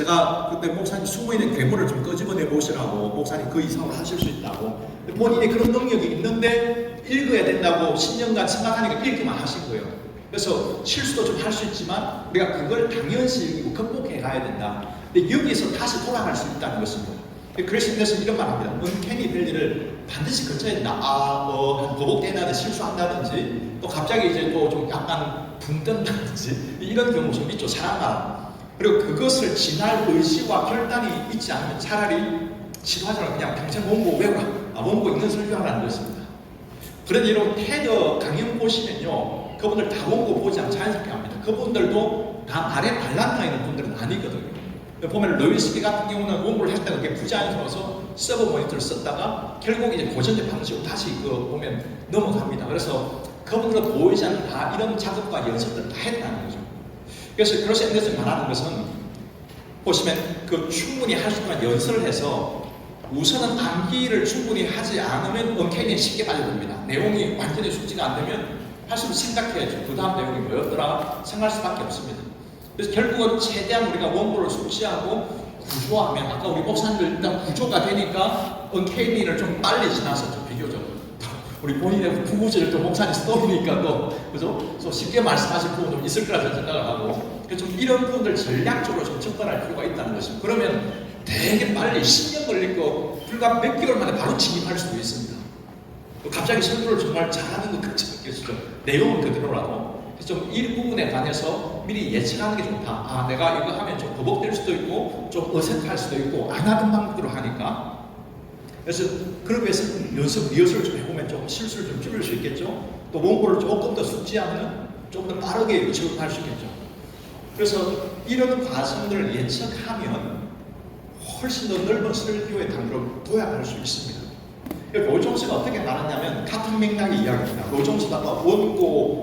제가 그때 목사님 숨어있는 괴물을 좀 끄집어내 보시라고, 목사님 그 이상으로 하실 수 있다고. 본인이 그런 능력이 있는데 읽어야 된다고 10년간 생각하니까 읽기만 하신 거예요. 그래서 실수도 좀 할 수 있지만 우리가 그걸 당연시 여기고 극복해 가야 된다. 근데 여기서 다시 돌아갈 수 있다는 것입니다. 그리스도인에서 이런 말 합니다. 은케니 벨리를 반드시 거쳐야 된다. 버벅대나든 실수한다든지, 또 갑자기 이제 또 좀 약간 붕 뜬다든지, 이런 경우 좀 있죠. 사람마다. 그리고 그것을 지날 의지와 결단이 있지 않으면 차라리 시도하지 말고 그냥 평생 원고 외우라. 원고 있는 설교하라는 것입니다. 그런 이런 테드 강연 보시면요, 그분들 다 원고 보지 않고 자연스럽게 합니다. 그분들도 다 발에 발란타 있는 분들은 아니거든요. 보면 로이스키 같은 경우는 원고를 했다가 그게 부자연스러워서 서버 모니터를 썼다가 결국 이제 고전제 방식으로 다시 보면 넘어갑니다. 그래서 그분들은 보이지 않는 다 이런 작업과 연습들을 다 했다는 거죠. 그래서 크로스 앤더슨이 말하는 것은 보시면 충분히 할 수 있는 연설을 해서 우선은 암기를 충분히 하지 않으면 언케인에 쉽게 빠져듭니다. 내용이 완전히 숙지가 안 되면 할수록 생각해야죠. 그 다음 내용이 뭐였더라 생각할 수밖에 없습니다. 그래서 결국은 최대한 우리가 원고를 숙지하고 구조하면, 아까 우리 목사님들 일단 구조가 되니까 언케인을 좀 빨리 지나서 좀 비교적 우리 본인의 구구절을 또 목사님 스토리니까 그죠? 쉽게 말씀하실 부분 좀 있을 거라 저는 생각을 하고, 그래서 좀 이런 부분들 전략적으로 좀 접근할 필요가 있다는 것입니다. 그러면 되게 빨리 10년 걸릴 거 불과 몇 개월 만에 바로 진입할 수도 있습니다. 갑자기 설교를 정말 잘하는 것 같이 느껴지죠. 내용은 그대로라도. 좀 이 부분에 관해서 미리 예측하는 게 좋다. 내가 이거 하면 좀 버벅될 수도 있고 좀 어색할 수도 있고 안 하던 방법으로 하니까. 그래서 그러기 위해서 리허설을 좀 해보면 좀 실수를 좀 줄일 수 있겠죠. 또 원고를 조금 더 숙지하면 좀 더 빠르게 적응할 수 있겠죠. 그래서 이런 과정들을 예측하면 훨씬 더 넓은 설교의 단계로 도약할 수 있습니다. 로이존스가 어떻게 말하냐면 같은 맥락의 이야기입니다. 로이존스가 원고로부터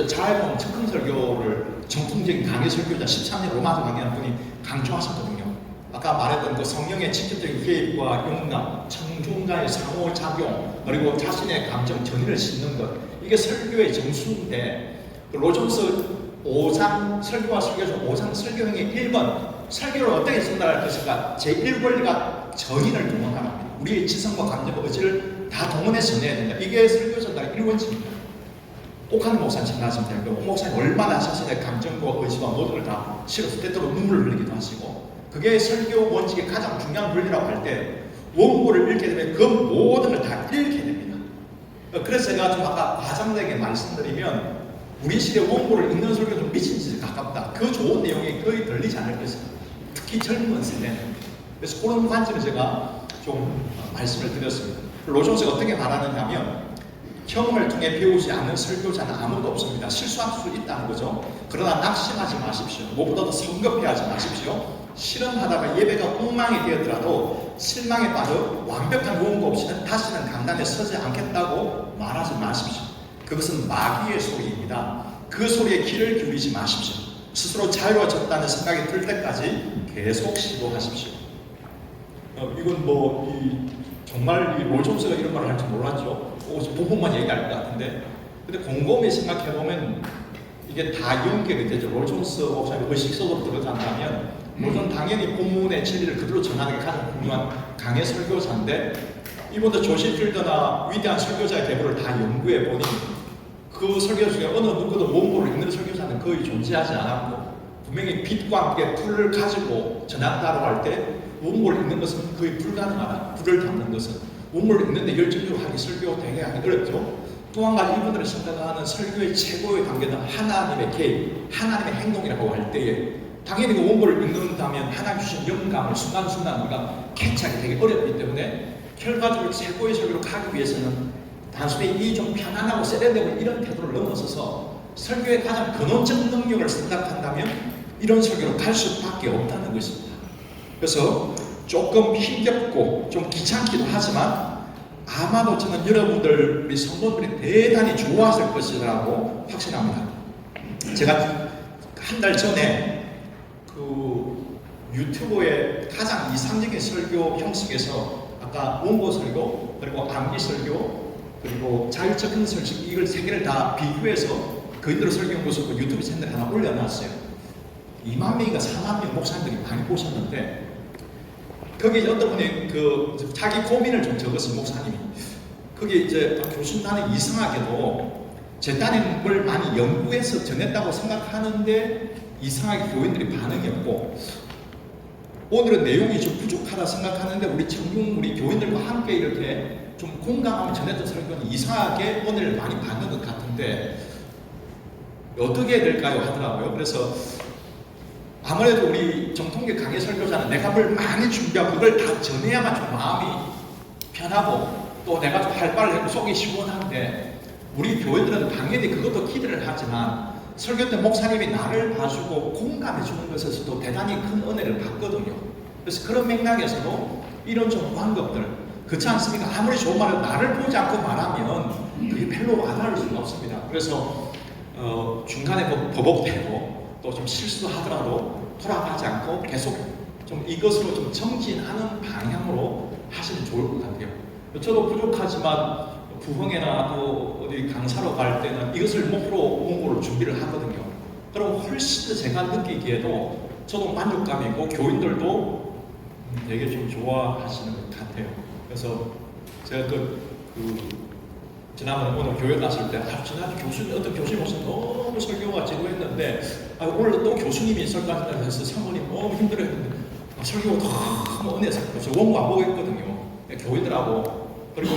잘 본 즉흥 설교를 정통적인 강의 설교자 13년 로마서 강의한 분이 강조하셨거든요. 아까 말했던 그 성령의 직접적인 개입과 용납, 청중과의 상호작용, 그리고 자신의 감정 전의를 싣는 것, 이게 설교의 정수인데, 로이존스 5장 설교와 설교 중 5장 설교행의 1번 설교를 어떻게 전달할 것인가, 제1권리가 전인을 동원하랍니다. 우리의 지성과 감정과 의지를 다 동원해서 전해야 된다. 이게 설교 전달의 1원칙입니다. 옥하는 목사님 생각하시면 될 거고, 목사님 얼마나 자신의 감정과 의지와 모든 걸 다 실어서 때때로 눈물을 흘리기도 하시고, 그게 설교 원칙의 가장 중요한 권리라고 할 때 원고를 읽게 되면 그 모든 걸 다 읽게 됩니다. 그래서 제가 좀 아까 과장되게 말씀드리면 우리 시대 원고를 읽는 설교 좀 미친 짓에 가깝다. 그 좋은 내용이 거의 들리지 않을 것입니다. 특히 젊은 세대는. 그래서 그런 관점에 제가 좀 말씀을 드렸습니다. 로이존스가 어떻게 말하느냐면, 경험을 통해 배우지 않는 설교자는 아무도 없습니다. 실수할 수 있다는 거죠. 그러나 낙심하지 마십시오. 무엇보다도 성급해하지 마십시오. 실험하다가 예배가 엉망이 되었더라도 실망에 빠져 완벽한 원고 없이는 다시는 강단에 서지 않겠다고 말하지 마십시오. 그것은 마귀의 소리입니다. 그 소리에 귀를 기울이지 마십시오. 스스로 자유로워졌다는 생각이 들 때까지 계속 시도하십시오. 이건 정말 로이존스가 이런 말을 할 줄 몰랐죠. 부분만 얘기할 것 같은데, 근데 곰곰이 생각해보면 이게 다 연결이 되죠. 로이존스 목사님 의식 속으로 들어간다면, 물론 당연히 본문의 진리를 그대로 전하는 게 가장 중요한 강의 설교자인데, 이분도 조시 필더나 위대한 설교자의 대부를 다 연구해 보니 그 설교 중에 어느 누구도 원고를 읽는 설교자는 거의 존재하지 않았고, 분명히 빛과 함께 불을 가지고 전한다고 할 때 원고를 읽는 것은 거의 불가능하다. 불을 담는 것은 원고를 읽는데 열정적으로 하기, 설교 되게 하기 어렵죠. 또 한 가지 이분들이 생각하는 설교의 최고의 단계는 하나님의 개입, 하나님의 행동이라고 할 때에, 당연히 그 원고를 읽는다면 하나님 주신 영감을 순간순간 우리가 캐치하기 되게 어렵기 때문에 결과적으로 최고의 설교로 가기 위해서는 단순히 이 좀 편안하고 세련되고 이런 태도를 넘어서서 설교의 가장 근원적 능력을 생각한다면 이런 설교로 갈 수밖에 없다는 것입니다. 그래서 조금 힘겹고 좀 귀찮기도 하지만 아마도 저는 여러분들, 우리 성도들이 대단히 좋아하실 것이라고 확신합니다. 제가 한 달 전에 유튜브의 가장 이상적인 설교 형식에서 아까 원고 설교, 그리고 암기 설교, 그리고 자율적인 설교, 이걸 세 개를 다 비교해서 그인대로 설교한 모습을 유튜브 채널에 하나 올려놨어요. 2만 명인가 4만 명 목사님들이 많이 보셨는데 거기 어떤 분이 그 자기 고민을 좀 적었어요. 목사님이 거기 이제 교수님 나는 이상하게도 제 따님을 많이 연구해서 전했다고 생각하는데 이상하게 교인들이 반응이 없고 오늘은 내용이 좀 부족하다 생각하는데 우리 교인들과 함께 이렇게 좀 공감하며 전했던 설교는 이상하게 오늘 많이 받는 것 같은데 어떻게 해야 될까요? 하더라고요. 그래서 아무래도 우리 정통교 강의 설교자는 내가 뭘 많이 준비하고 그걸 다 전해야만 좀 마음이 편하고 또 내가 좀 할 바를 하고 속이 시원한데 우리 교회들은 당연히 그것도 기대를 하지만 설교 때 목사님이 나를 봐주고 공감해 주는 것에서도 대단히 큰 은혜를 받거든요. 그래서 그런 맥락에서도 이런 좀 방법들 그렇지 않습니까? 아무리 좋은 말을 나를 보지 않고 말하면 그게 별로 와닿을 수가 없습니다. 그래서 중간에 버벅대고 또 좀 실수하더라도 돌아가지 않고 계속 좀 이것으로 좀 정진하는 방향으로 하시면 좋을 것 같아요. 저도 부족하지만 부흥회나 또 어디 강사로 갈 때는 이것을 목표로 원고를 준비를 하거든요. 그럼 훨씬 더 제가 느끼기에도 저도 만족감이고 교인들도 되게 좀 좋아하시는 것 같아요. 그래서 제가 지난번에 오늘 교회 갔을 때 지난주 교수님 어떤 교수님 오셔서 너무 설교가 지루했는데 오늘 또 교수님이 설교한다고 해서 사모님 너무 힘들어했는데 설교가 너무 은혜스러워요. 그래서 원고 안 보고 했거든요. 교회들하고 그리고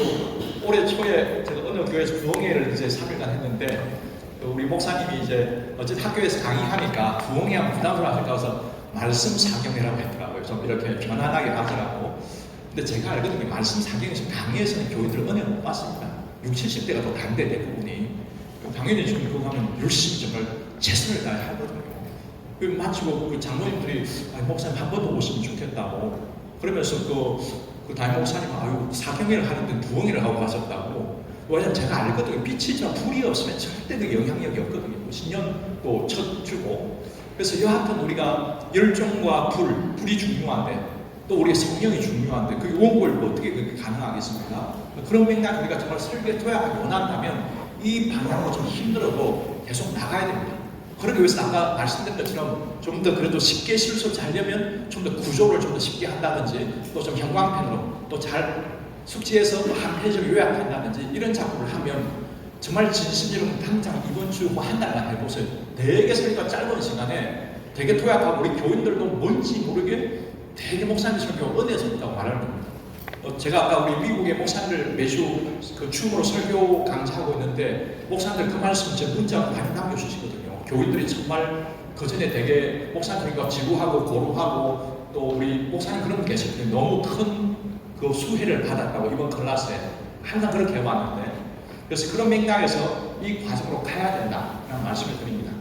올해 초에 제가 어느 교회에서 부흥회를 이제 3일간 했는데 우리 목사님이 이제 어쨌든 학교에서 강의하니까 부흥회하면 부담스러워하실까 해서 말씀 사경회라고 했더라고요. 좀 이렇게 편안하게 하더라고. 근데 제가 알거든요. 말씀 사경에서 강의에서는 교회들 은혜 못 받습니다. 60, 70대가 더 반대 대부분이. 당연히 지금 그거 하면 열심히 정말 최선을 다해 하거든요. 마치고 그 장로님들이 목사님 한 번 더 오시면 좋겠다고 그러면서 그 담임 목사님 사경회를 하는데 부흥회를 하고 가셨다고. 왜냐면 제가 알거든요. 빛이 좀 불이 없으면 절대 그 영향력이 없거든요. 신년 또 첫 주고. 그래서 여하튼 우리가 열정과 불이 중요한데 또 우리의 성령이 중요한데 그 원고를 어떻게 그렇게 가능하겠습니까? 그런 맥락 우리가 정말 설계 토약을 원한다면 이 방향으로 좀 힘들어도 계속 나가야 됩니다. 그러기 위해서 아까 말씀드린 것처럼 좀 더 그래도 쉽게 실수 잘려면 좀 더 구조를 좀 더 쉽게 한다든지 또 좀 형광펜으로 또 잘 숙지해서 한 페이지를 요약한다든지 이런 작업을 하면 정말 진심으로 당장 이번 주 한 달만 해보세요. 되게 설교가 짧은 시간에 되게 토약하고 우리 교인들도 뭔지 모르게 되게 목사님 설교가 은혜스럽다고 말하는 겁니다. 제가 아까 우리 미국의 목사님들 매주 그 춤으로 설교 강좌하고 있는데 목사님들 그 말씀 제 문자로 많이 남겨주시거든요. 교인들이 정말 그 전에 되게 목사님들과 지구하고 고루하고 또 우리 목사님 그런 분 계셨거든요. 너무 큰 그 수혜를 받았다고 이번 클래스에 항상 그렇게 해왔는데 그래서 그런 맥락에서 이 과정으로 가야 된다라는 말씀을 드립니다.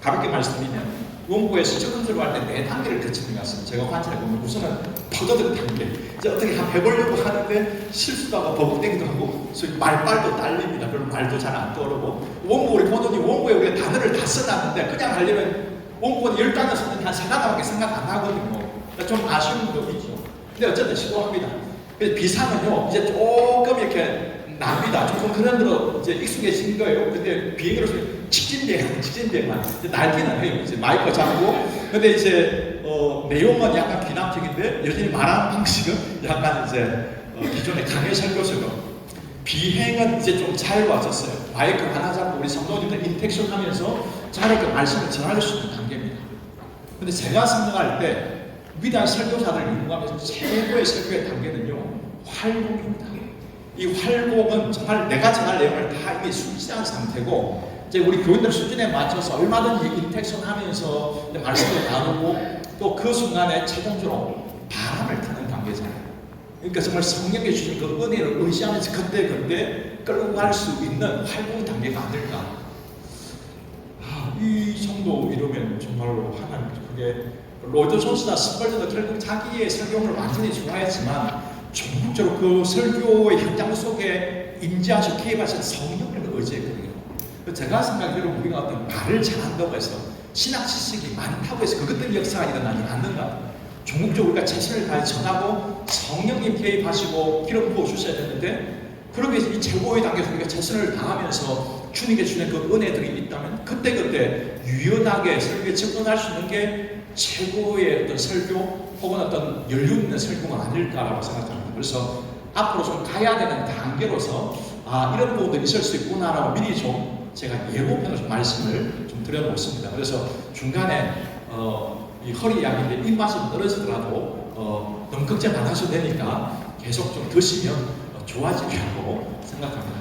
가볍게 말씀드리면 원고에서 적응들을 할 때 4단계를 거치는 것 같습니다. 제가 관찰해보면 우선은 퍼거든 단계. 이제 어떻게 해보려고 하는데 실수도 하고 버벅대기도 하고 말빨도 딸립니다. 별로 말도 잘 안 떠오르고 원고 우리 보더니 원고에 우리가 단어를 다 써놨는데 그냥 하려면 원고는 10단어 쓰는데 한 3단어밖에 생각 안 하거든요. 좀 아쉬운 거 있죠. 근데 어쨌든 시도합니다. 그래서 비상은요 이제 조금 이렇게 납니다. 조금 그런 대로 이제 익숙해진 거예요. 근데 비행기로 직진비행만 날기는 해요. 이제 마이크 잡고. 근데 이제 내용은 약간 비난적인데 여전히 말하는 방식은 약간 이제 기존의 강의 설교처럼 비행은 이제 좀 자유로워졌어요. 마이크 하나 잡고 우리 성도님들 인텍션 하면서 자유롭게 말씀을 전할 수 있는 단계입니다. 근데 제가 생각할 때 위대한 설교사들을 연구하면서 최고의 설교의 단계는요 활곡입니다. 이 활곡은 정말 내가 전할 내용을 다 이미 숙지한 상태고 이제 우리 교인들 수준에 맞춰서 얼마든지 인텍션 하면서 말씀을 나누고 또 그 순간에 최종적으로 바람을 타는 단계잖아요. 그러니까 정말 성령에 주신 그 은혜를 의지하면서 그때 끌고 갈 수 있는 활곡 단계가 아닐까. 이 정도 이러면 정말로 하나님 그게 로이드 존스나 스펄전도 결국 자기의 설교를 완전히 좋아했지만 전국적으로 그 설교의 현장 속에 임재하시고 개입하신 성령을 의지했거든요. 제가 생각하기로 우리가 어떤 말을 잘한다고 해서 신학 지식이 많다고 해서 그것 때문에 역사가 일어나지 않는가. 전국적으로 우리가 최선을 다해 전하고 성령님 개입하시고 기름 부어 주셔야 되는데 그렇게 이 최고의 단계에서 우리가 최선을 다하면서 주님께 주는 그 은혜들이 있다면 그때그때 유연하게 설교에 접근할 수 있는 게 최고의 어떤 설교 혹은 어떤 연륜 있는 설교가 아닐까라고 생각합니다. 그래서 앞으로 좀 가야 되는 단계로서 이런 부분도 있을 수 있구나라고 미리 좀 제가 예고편으로 좀 말씀을 좀 드려놓습니다. 그래서 중간에 이 허리 이야기인데 입맛이 떨어지더라도 너무 걱정 안 하셔도 되니까 계속 좀 드시면 좋아지리라고 생각합니다.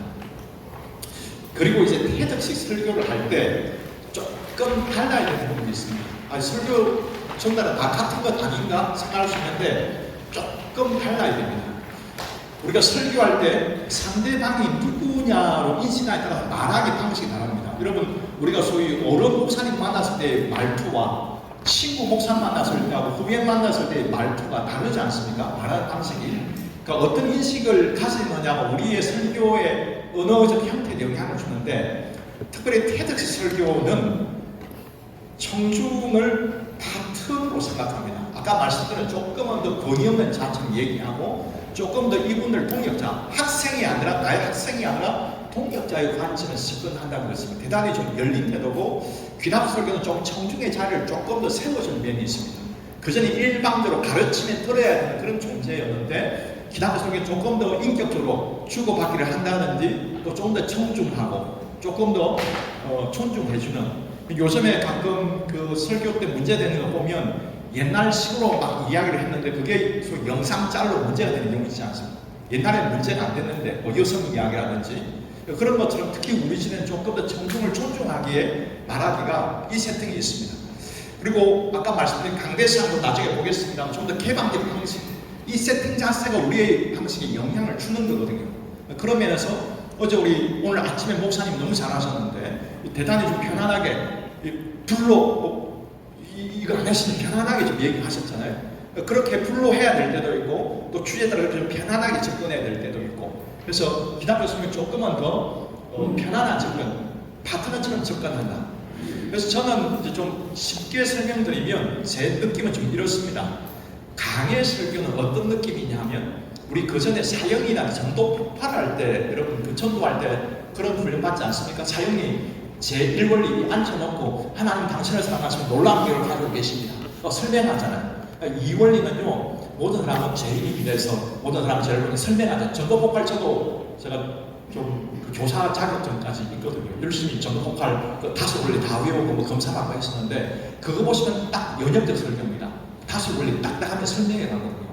그리고 이제 테드식 설교를 할 때 조금 달라야 되는 부분이 있습니다. 설교 전달은 같은 것 아닌가 생각할 수 있는데 조금 달라야 됩니다. 우리가 설교할 때 상대방이 누구냐로 인식하에 따라서 말하기 방식이 다릅니다. 여러분, 우리가 소위 어른 목사님 만났을 때의 말투와 친구 목사님 만났을 때하고 후배 만났을 때의 말투가 다르지 않습니까? 말하는 방식이. 그러니까 어떤 인식을 가지느냐가 우리의 설교의 언어적 형태에 영향을 주는데, 특별히 테드식 설교는 청중을 바텀으로 생각합니다. 아까 말씀드린 조금은 더 권위 없는 자처럼 얘기하고 조금 더 이분들 동역자, 학생이 아니라 나의 학생이 아니라 동역자의 관점에서 접근한다는 것입니다. 대단히 좀 열린 태도고, 귀납 설교는 좀 청중의 자리를 조금 더 세워주는 면이 있습니다. 그전에 일방적으로 가르침에 들어야 되는 그런 존재였는데, 귀납 설교는 조금 더 인격적으로 주고받기를 한다든지 또 좀 더 청중하고 조금 더 존중해주는. 요즘에 가끔 그 설교 때 문제되는 거 보면 옛날식으로 막 이야기를 했는데 그게 영상짤로 문제가 되는 경우 있지 않습니까? 옛날에는 문제가 안 됐는데 여성 이야기라든지 그런 것처럼 특히 우리 시대는 조금 더 청중을 존중하기에 말하기가 이 세팅이 있습니다. 그리고 아까 말씀드린 강대상도 나중에 보겠습니다만 좀 더 개방된 방식, 이 세팅 자체가 우리의 방식에 영향을 주는 거거든요. 그런 면에서 어제 우리 오늘 아침에 목사님 너무 잘하셨는데 대단히 좀 편안하게 이걸 안 했으면 편안하게 좀 얘기하셨잖아요. 그렇게 해야 될 때도 있고 또 주제에 따라 좀 편안하게 접근해야 될 때도 있고, 그래서 기담 교수님이 조금은 더 편안한 접근, 파트너처럼 접근한다. 그래서 저는 이제 좀 쉽게 설명드리면 제 느낌은 좀 이렇습니다. 강의 설교는 어떤 느낌이냐면, 우리 그 전에 사형이나 전도 폭발할 때, 여러분 그 전도할 때 그런 훈련 받지 않습니까? 사형이 제1원리 앉혀놓고 하나님 당신을 사랑하시면 놀라운 기회를 가지고 계십니다. 설명하잖아요. 2원리는요, 모든 사람은 죄인이 돼서 모든 사람은 죄를 보니 설명하죠. 전도 폭발 저도 제가 좀 그 교사 자격증까지 있거든요. 열심히 전도 폭발 그 5원리 다 외우고 뭐 검사받고 했었는데, 그거 보시면 딱 연역적 설교입니다. 5원리 딱딱하게 설명해 가거든요.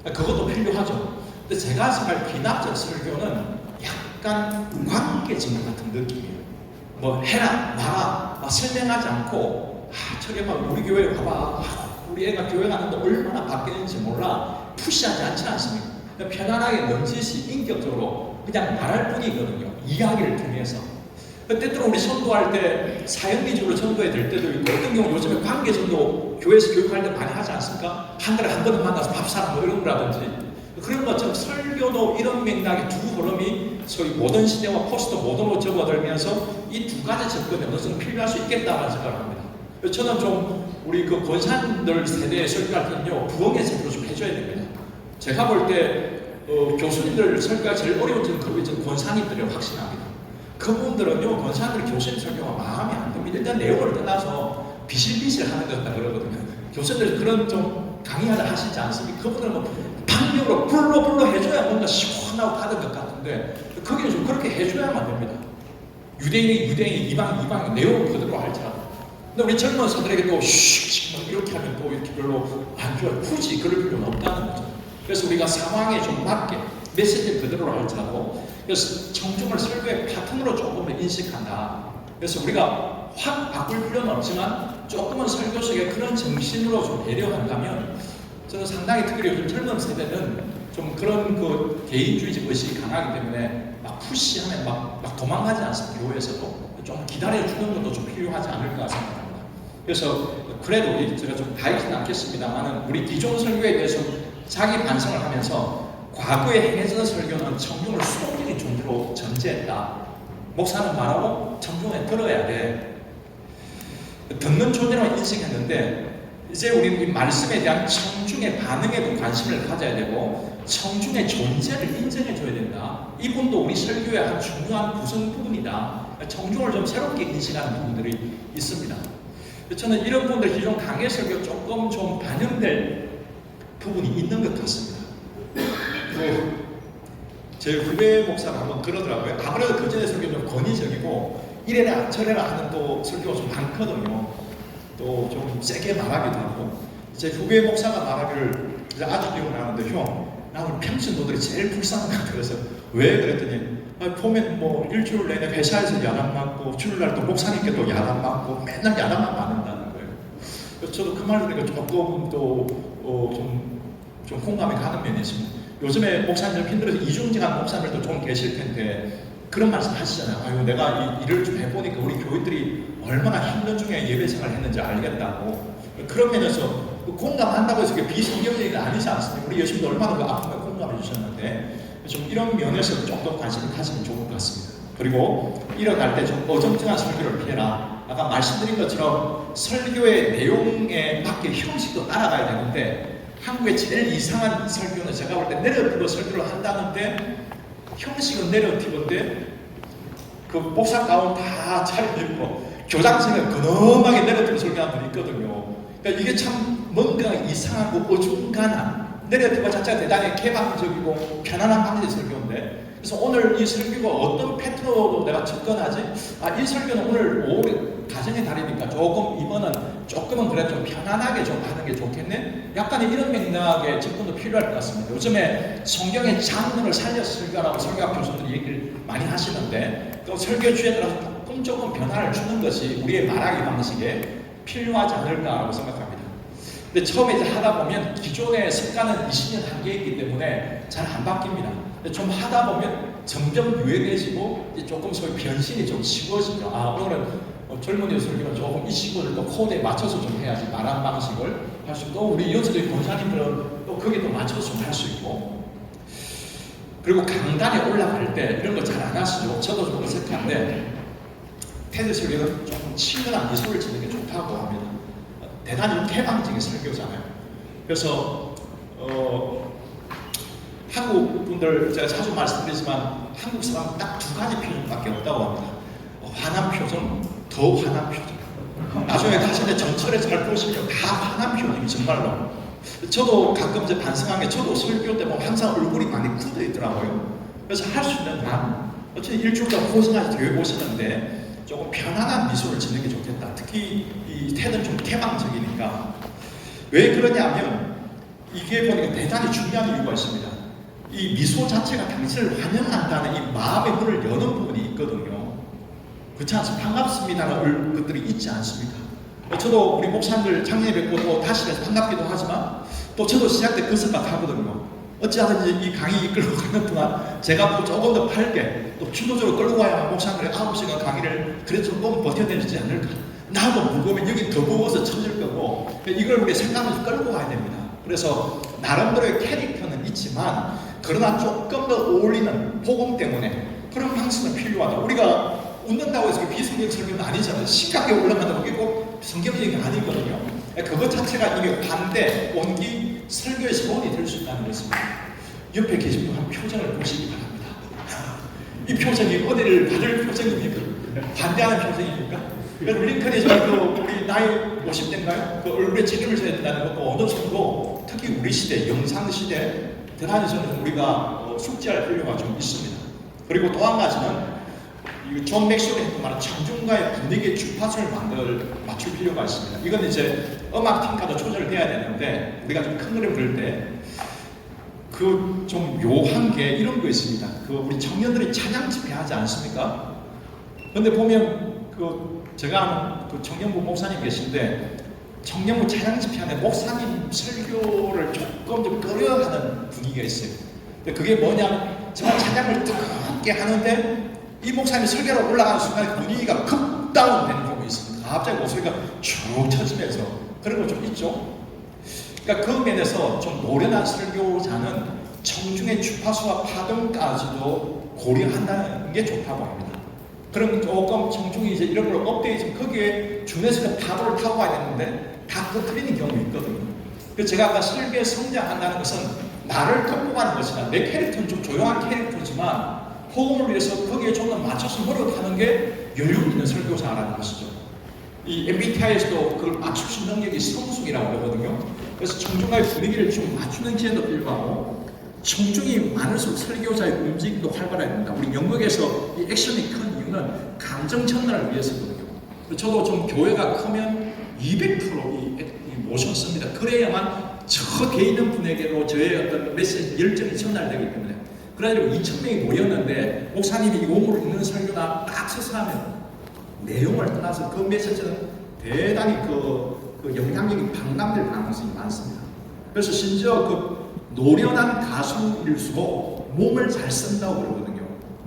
그것도 필요하죠. 근데 제가 생각할 귀납적 설교는 약간 관계증 같은 느낌이에요. 뭐 해라 마라 막 설명하지 않고 저게 막 우리 교회 가봐, 우리 애가 교회 가는데 얼마나 바뀌는지 몰라, 푸시하지 않지 않습니까? 편안하게 넌지시 인격적으로 그냥 말할 뿐이거든요. 이야기를 통해서. 때때로 우리 전도할 때 사형리적으로 전도해야 될 때도 있고, 어떤 경우 요즘에 관계 전도 교회에서 교육할 때 많이 하지 않습니까? 한 달에 한 번은 만나서 밥 사는 뭐 이런 거라든지, 그런 것처럼 설교도 이런 맥락의 두 흐름이 소위 모던 시대와 포스트 모던으로 접어들면서 이 두 가지 접근이 어느 정도 필요할 수 있겠다는 생각을 합니다. 저는 좀 우리 그 권사님들 세대에 설교할 때는요, 부흥의 제도를 좀 해줘야 됩니다. 제가 볼 때 교수님들 설교가 제일 어려운 점은 그런 권사님들이라고 확신합니다. 그분들은요, 권사님들 교수님 설교가 마음에 안 듭니다. 일단 내용을 떠나서 비실비실 하는 것 같다 그러거든요. 교수님들 그런 좀 강의하다 하시지 않습니까? 그분들은 뭐 방역으로 불러 해줘야 뭔가 시원하고 받은 것 같은데, 거기는 좀 그렇게 해줘야만 됩니다. 유대인이 이방이 내용을 그대로 할지라도. 근데 우리 젊은 사람들에게 또 이렇게 하면 또 이렇게 별로 안 좋아요. 굳이 그럴 필요는 없다는 거죠. 그래서 우리가 상황에 좀 맞게 메시지를 그대로 할지라도, 그래서 청중을 설교의 파트너로 조금 더 인식한다. 그래서 우리가 확 바꿀 필요는 없지만 조금은 설교 속에 그런 정신으로 좀 배려한다면, 저는 상당히 특히 요즘 젊은 세대는 좀 그런 그 개인주의적 의식이 강하기 때문에 막 푸시하면 막 도망가지 않습니다. 교회에서도 좀 기다려주는 것도 좀 필요하지 않을까 생각합니다. 그래서 그래도 제가 좀 다 읽지는 않겠습니다만, 우리 기존 설교에 대해서 자기 반성을 하면서 과거에 행해진 설교는 청중을 수동적인 존재로 전제했다. 목사는 말하고 청중에 들어야 돼. 듣는 존재로 인식했는데, 이제 우리는 이 말씀에 대한 청중의 반응에도 관심을 가져야 되고 청중의 존재를 인정해 줘야 된다. 이분도 우리 설교의 한 중요한 구성 부분이다. 청중을 좀 새롭게 인식하는 부분들이 있습니다. 저는 이런 분들 기존 강해 설교 조금 좀 반영될 부분이 있는 것 같습니다. 제 후배 목사가 한번 그러더라고요. 아무래도 그 전에 설교는 좀 권위적이고 이래라 저래라 하는 또 설교가 좀 많거든요. 또 좀 세게 말하기도 하고 제 후배 목사가 말하기를 아주 기억나는데 형 나는 평신 너들이 제일 불쌍한 것 같아. 그래서 왜 그랬더니 보면 뭐 일주일 내내 회사에서 야단 맞고 주일날 또 목사님께 또 야단 맞고 맨날 야단만 맞는다는 거예요. 그래서 저도 그 말 들으니까 조금 또 좀 공감이 가는 면이 있습니다. 요즘에 목사님들 힘들어서 이중직한 목사님들도 좀 계실 텐데 그런 말씀 하시잖아요. 아유 내가 이 일을 좀 해보니까 우리 교회들이 얼마나 힘든 중에 예배 생활을 했는지 알겠다고. 그런 면에서 공감한다고 해서 비성경적인 게 아니지 않습니까? 우리 예수님도 얼마나 그 아픔에 공감해 주셨는데 좀 이런 면에서 조금 관심을 가지면 좋을 것 같습니다. 그리고 일어날 때 좀 어정쩡한 설교를 피해라. 아까 말씀드린 것처럼 설교의 내용에 맞게 형식도 따라가야 되는데 한국의 제일 이상한 설교는 제가 볼 때 내러티브 설교를 한다는데 형식은 내러티브인데 그 목사 가운 다 차려입고 교장선생은 근엄하게 내러티브 설교하는 분이 있거든요. 그러니까 이게 참 뭔가 이상하고 어중간한 내러티브 자체가 대단히 개방적이고 편안한 방식의 설교인데 그래서 오늘 이 설교가 어떤 패턴으로 내가 접근하지? 이 설교는 오늘 5월 가정의 달이니까 조금은 그래 좀 편안하게 좀 하는 게 좋겠네? 약간 이런 맥락의 접근도 필요할 것 같습니다. 요즘에 성경의 장르를 살려서 설교하라고 설교학 교수들이 얘기를 많이 하시는데 또 설교 주에 따라서 조금 변화를 주는 것이 우리의 말하기 방식에 필요하지 않을까라고 생각합니다. 근데 처음에 이제 하다 보면 기존의 습관은 20년 한계이기 때문에 잘 안 바뀝니다. 근데 좀 하다 보면 점점 유해해지고 이제 조금 소위 변신이 좀 쉬워지죠. 오늘은 젊은이 설교는 조금 이 친구들 또 코드에 맞춰서 좀 해야지 말한 방식을 할 수 있고 우리 연수들 권사님들은 또 거기에 또 맞춰서 좀 할 수 있고 그리고 강단에 올라갈 때 이런 거 잘 안 하시죠. 저도 좀 어색한데 테드 설교는 조금 친근한 미소를 짓는 게 좋다고 합니다. 대단히 개방적인 설교잖아요. 그래서 한국 분들 제가 자주 말씀드리지만 한국 사람은 딱 두 가지 표정밖에 없다고 합니다. 화난 표정, 더 화난 표정. 나중에 가실 때 전철에 잘 보시면 다 화난 표정이 정말로. 저도 가끔 이제 반성한 게 저도 설교 때 보면 항상 얼굴이 많이 굳어 있더라고요. 그래서 할 수 있는 한 어쨌든 일주일 동안 고생하셔서 되게 보시는데 조금 편안한 미소를 짓는 게 좋겠다. 특히 이 테드는 좀 개방적이니까. 왜 그러냐면 이게 보니까 대단히 중요한 이유가 있습니다. 이 미소 자체가 당신을 환영한다는 이 마음의 문을 여는 부분이 있거든요. 그렇지 않습니까? 반갑습니다라는 것들이 있지 않습니까? 저도 우리 목사님들 작년에 뵙고 또 다시 뵈서 반갑기도 하지만 또 저도 시작 때 그 생각하거든요. 어찌하든지 이 강의 이끌고 가는 동안 제가 또 조금 더 밝게 또 주도적으로 끌고 가야 목사님들의 9시간 강의를 그래도 조금 버텨내지 않을까. 나도 무거우면 여기 더 무거워서 쳐질 거고 이걸 우리 생각하면서 끌고 가야 됩니다. 그래서 나름대로의 캐릭터는 있지만 그러나 조금 더 어울리는 복음 때문에 그런 방식은 필요하다. 우리가 웃는다고 해서 비성경 설교는 아니잖아요. 심각하게 올라간다고 그게 꼭 성경적인 게 아니거든요. 그것 자체가 이게 반대, 온기, 설교의 서원이 될 수 있다는 것입니다. 옆에 계신 분 한 표정을 보시기 바랍니다. 이 표정이 어디를 받을 표정입니까? 반대하는 표정입니까? 링컨이 저도 우리 나이 50대인가요? 그 얼굴에 책임을 져야 된다는 것도 어느 정도 특히 우리 시대, 영상 시대 대단히 저는 우리가 숙지할 필요가 좀 있습니다. 그리고 또 한 가지는 존 맥스웰이 했던 말은 청중과의 분위기의 주파수를 맞출 필요가 있습니다. 이건 이제 음악팀과도 조절을 해야 되는데 우리가 좀 큰 그림 그릴 때 그 좀 묘한 게 이런 거 있습니다. 그 우리 청년들이 찬양 집회하지 않습니까? 근데 보면 제가 아는 그 청년부 목사님 계신데 청년부 찬양 집회하는데 목사님 설교를 조금 좀 꺼려하는 분위기가 있어요. 근데 그게 뭐냐면 정말 찬양을 뜨겁게 하는데 이 목사님이 설교로 올라가는 순간 분위기가 급다운되는 부분이 있습니다. 갑자기 목소리가 쭉 쳐지면서 그런 거 좀 있죠. 그러니까 그 면에서 좀 노련한 설교자는 청중의 주파수와 파동까지도 고려한다는 게 좋다고 합니다. 그럼 조금 청중이 이제 이런 걸 업데이트, 거기에 준해서 파도를 타고 가야 되는데 다 꺼트리는 경우가 있거든요. 그래서 제가 아까 설교에 성장한다는 것은 나를 극복하는 것이다. 내 캐릭터는 좀 조용한 캐릭터지만 호흡을 위해서 거기에 좀 더 맞춰서 노력하는 게 여유 있는 설교자라는 것이죠. 이 MBTI에서도 그걸 맞출 수 있는 능력이 성숙이라고 그러거든요. 그래서 청중과의 분위기를 좀 맞추는 기회도 필요하고 청중이 많을수록 설교자의 움직임도 활발해야 됩니다. 우리 영국에서 이 액션이 큰 이유는 감정 전달을 위해서거든요. 저도 좀 교회가 크면 200% 이 모션 씁니다. 그래야만 저 개인 분에게로 저의 어떤 메시지 열정이 전달되기 때문에. 그래가지고 2,000명이 모였는데 목사님이 이 오물을 읽는 설교나 딱 서서 하면 내용을 떠나서 그 메시지는 대단히 그 영향력이 반감될 가능성이 많습니다. 그래서 심지어 그 노련한 가수일수록 몸을 잘 쓴다고 그러거든요.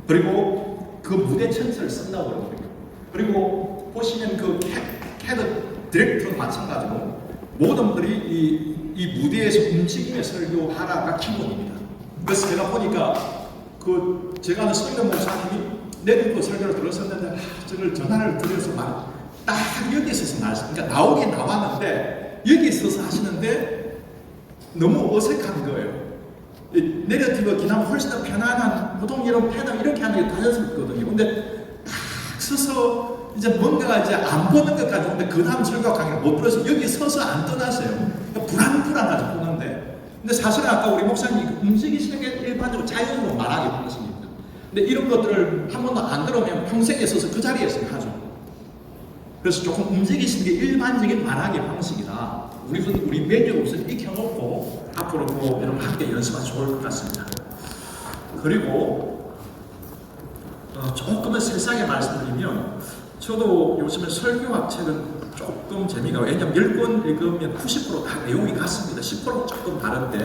그리고 그 무대 천사를 쓴다고 그러거든요. 그리고 보시면 그 캐드 디렉터도 마찬가지고 모든 분들이 이 무대에서 움직임의 설교하라가 기본입니다. 그래서 제가 보니까 제가 아는 성경 목사님이 내리고 설교를 들었었는데 저를 전화를 드려서 딱 여기 있어서 그러니까 나오긴 나왔는데 여기 있어서 하시는데 너무 어색한 거예요. 내러티브 기나면 훨씬 더 편안한 보통 이런 패널 이렇게 하는 게 자연스럽거든요. 근데 딱 서서 이제 뭔가가 이제 안 보는 것까지 오는데 그 다음 설교 강의를 못 들어서 여기 서서 안 떠나세요. 불안불안하죠 보는데. 근데 사실은 아까 우리 목사님이 움직이시는 게 일반적으로 자연스러운 말하기 방식입니다. 근데 이런 것들을 한 번도 안 들으면 평생에 있어서 그 자리에서 하죠. 그래서 조금 움직이시는 게 일반적인 말하기 방식이다. 우리 매뉴얼 우선 익혀놓고 앞으로 뭐 여러분 함께 연습하면 좋을 것 같습니다. 그리고 조금은 세상에 말씀드리면 저도 요즘에 설교학 책은 조금 재미가 왜냐면 10권 읽으면 90% 다 내용이 같습니다. 10% 조금 다른데